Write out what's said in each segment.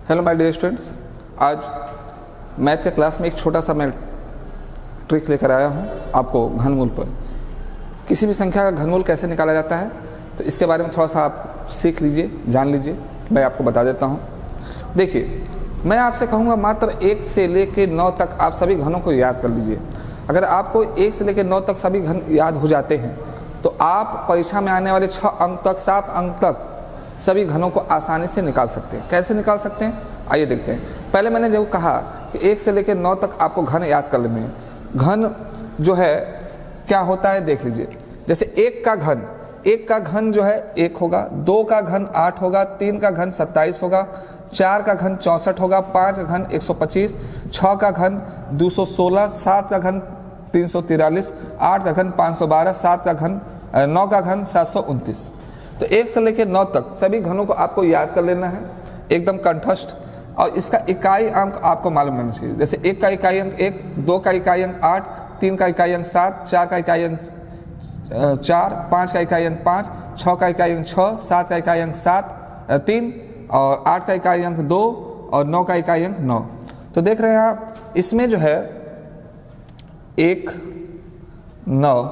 Hello my dear students, आज math के class में एक छोटा सा मैं ट्रिक लेकर आया हूँ आपको घनमूल पर। किसी भी संख्या का घनमूल कैसे निकाला जाता है तो इसके बारे में थोड़ा सा आप सीख लीजिए, जान लीजिए। मैं आपको बता देता हूँ। देखिए, मैं आपसे कहूँगा मात्र 1 से लेकर 9 तक आप सभी घनों को याद कर लीजिए। अगर आपको 1 से लेकर 9 तक सभी घन याद हो जाते हैं तो आप परीक्षा में आने वाले 6 अंक तक, 7 अंक तक सभी घनों को आसानी से निकाल सकते हैं। कैसे निकाल सकते हैं आइए देखते हैं। पहले मैंने जो कहा कि 1 से लेकर 9 तक आपको घन याद कर लेने हैं। घन जो है क्या होता है देख लीजिए। जैसे 1 का घन जो है 1 होगा, 2 का घन 8 होगा, 3 का घन 27 होगा, 4 का घन 64 होगा, 5 का घन 125, 6 का घन 216, 7 का घन 343, 8 का घन 512, 9 का घन 729। तो 1 से लेकर 9 तक सभी घनों को आपको याद कर लेना है एकदम कंठस्थ। और इसका इकाई अंक आपको मालूम होना चाहिए। जैसे 1 का इकाई अंक 1, 2 का इकाई अंक 8, 3 का इकाई अंक 7, 4 का इकाई अंक 4, 5 का इकाई अंक 5, 6 का इकाई अंक 6, 7 का इकाई अंक 3 और 8 का इकाई अंक 2 और 9 का इकाई अंक 9। तो देख रहे हैं आप, इसमें जो है 1 9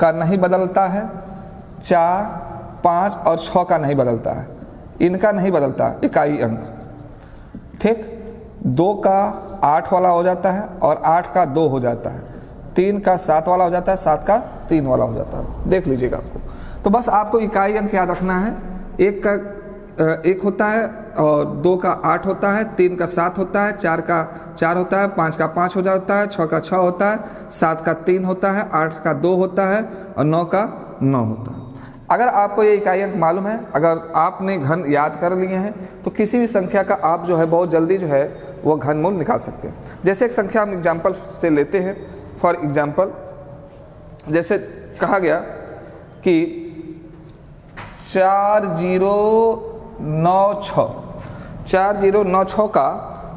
का नहीं बदलता है, 4, 5 और 6 का नहीं बदलता है, इनका नहीं बदलता इकाई अंक। ठीक, 2 का 8 वाला हो जाता है और 8 का 2 हो जाता है, 3 का 7 वाला हो जाता है, 7 का 3 वाला हो जाता है। देख लीजिएगा आपको। तो बस आपको इकाई अंक याद रखना है। 1 का 1 होता है और 2 का 8 होता है, 3 का 7 होता है, 4 का 4 होता है, 5 का 5 हो जाता है, 6 का 6 होता है, 7 का 3 होता है, 8 का 2 होता है और 9 का 9 होता है। अगर आपको ये इकाई अंक मालूम है, अगर आपने घन याद कर लिए हैं तो किसी भी संख्या का आप जो है बहुत जल्दी जो है वो घनमूल निकाल सकते हैं। जैसे एक संख्या हम एग्जाम्पल से लेते हैं। फॉर एग्जाम्पल जैसे कहा गया कि 4096 का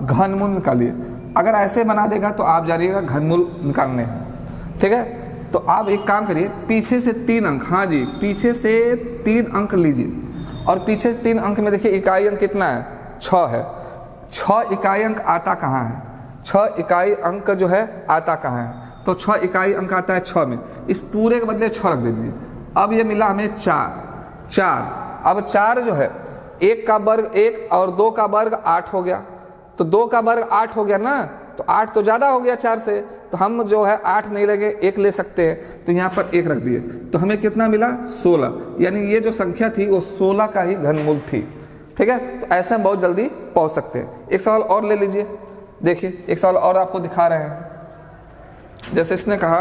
घनमूल निकालिए। अगर ऐसे बना देगा तो आप जानिएगा घनमूल निकालने हैं। ठीक है, तो आप एक काम करिए, पीछे से 3 अंक, हाँ जी, पीछे से 3 अंक लीजिए और पीछे से 3 अंक में देखिए इकाई अंक कितना है, 6 है। 6 इकाई अंक आता कहाँ है? 6 इकाई अंक जो है आता कहाँ है? तो 6 इकाई अंक आता है 6 में। इस पूरे के बदले 6 रख दीजिए। अब ये मिला हमें 4। अब 4 जो है 1 का वर्ग 1 और 2 का वर्ग 8 हो गया। तो 2 का वर्ग 8 हो गया ना, तो 8 तो ज़्यादा हो गया 4 से, तो हम जो है 8 नहीं लगे 1 ले सकते हैं। तो यहाँ पर 1 रख दिए तो हमें कितना मिला, 16। यानी ये जो संख्या थी वो 16 का ही घनमूल थी। ठीक है, तो ऐसे हम बहुत जल्दी पहुँच सकते हैं। एक सवाल और ले लीजिए। देखिए, एक सवाल और आपको दिखा रहे हैं। जैसे इसने कहा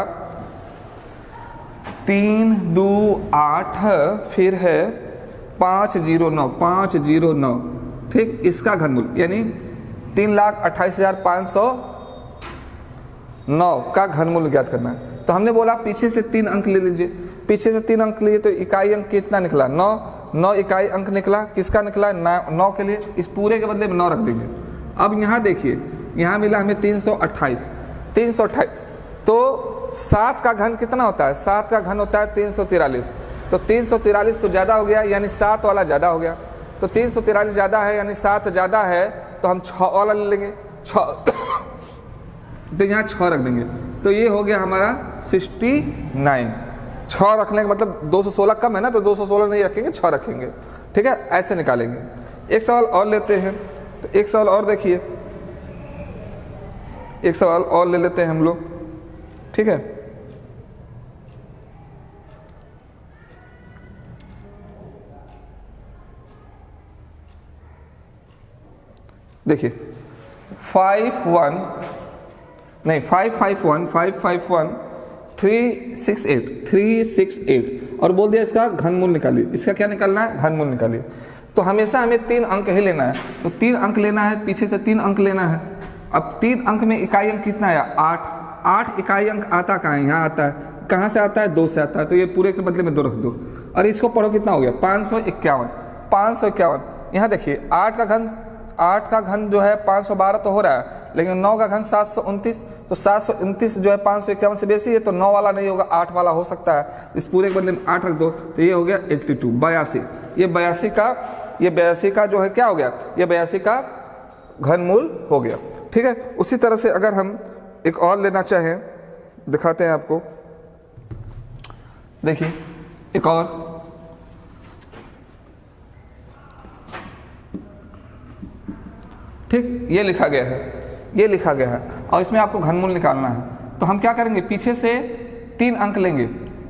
3 2 8 फिर है 509। ठीक, इसका घनमूल यानी 3,28,509 का घनमूल ज्ञात करना है। तो हमने बोला पीछे से 3 अंक ले लीजिए। पीछे से 3 अंक लिए तो इकाई अंक कितना निकला, 9 इकाई अंक निकला। किसका निकला, 9 के लिए। इस पूरे के बदले में 9 रख देंगे। अब यहाँ देखिए, यहाँ मिला हमें 328। तो 7 का घन कितना होता है? 7 का घन होता है 343। तो 343 तो ज़्यादा हो गया, यानी 7 वाला ज़्यादा हो गया। तो 343 ज़्यादा है यानी 7 ज़्यादा है, तो हम 6 वाला ले लेंगे। 6 तो यहाँ 6 रख देंगे। तो ये हो गया हमारा 69। 6 रखने का मतलब 216 कम है ना, तो 216 नहीं रखेंगे, 6 रखेंगे। ठीक है, ऐसे निकालेंगे। एक सवाल और लेते हैं। तो एक सवाल और देखिए, एक सवाल और ले लेते हैं हम लोग। ठीक है, देखिए 551 368 और बोल दिया इसका घनमूल निकालिए। इसका क्या निकालना है, घनमूल निकालिए। तो हमेशा हमें 3 अंक ही लेना है। तो 3 अंक लेना है, पीछे से 3 अंक लेना है। अब 3 अंक में इकाई अंक कितना है, 8 इकाई अंक आता कहाँ है, यहाँ आता है। कहाँ से आता है, 2 से आता है। तो ये पूरे के बदले में 2 रख दो और इसको पढ़ो कितना हो गया, 551। यहाँ देखिए 8 का घन जो है 512 तो हो रहा है, लेकिन 9 का घन 729। तो 729 जो है 551 से बेसी है, तो 9 वाला नहीं होगा, 8 वाला हो सकता है। इस पूरे के बदले में 8 रख दो, तो ये हो गया 82, 82। ये 82 का ये 82 का जो है क्या हो गया, ये 82 का घनमूल हो गया। ठीक है, उसी तरह से अगर हम एक और लेना चाहें, दिखाते हैं आपको, देखिए एक और, ठीक, ये लिखा गया है, ये लिखा गया है और इसमें आपको घनमूल निकालना है। तो हम क्या करेंगे, पीछे से 3 अंक लेंगे,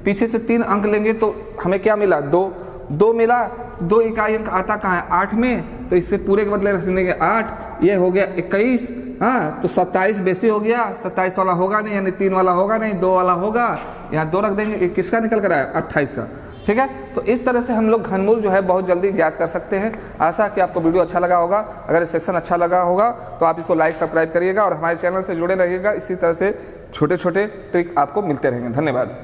पीछे से 3 अंक लेंगे तो हमें क्या मिला, 2 मिला। 2 इकाई अंक आता कहाँ है, 8 में, तो इससे पूरे के बदले रख देंगे 8, ये हो गया 21। हाँ, तो 27 बेसी हो गया, 27 वाला होगा नहीं, यानी 3 वाला होगा नहीं, 2 वाला होगा, यहाँ 2 रख देंगे। किसका निकल कर आया, 28 का। ठीक है, तो इस तरह से हम लोग घनमूल जो है बहुत जल्दी ज्ञात कर सकते हैं। आशा है कि आपको वीडियो अच्छा लगा होगा। अगर ये सेक्शन अच्छा लगा होगा तो आप इसको लाइक सब्सक्राइब करिएगा और हमारे चैनल से जुड़े रहिएगा। इसी तरह से छोटे छोटे ट्रिक आपको मिलते रहेंगे। धन्यवाद।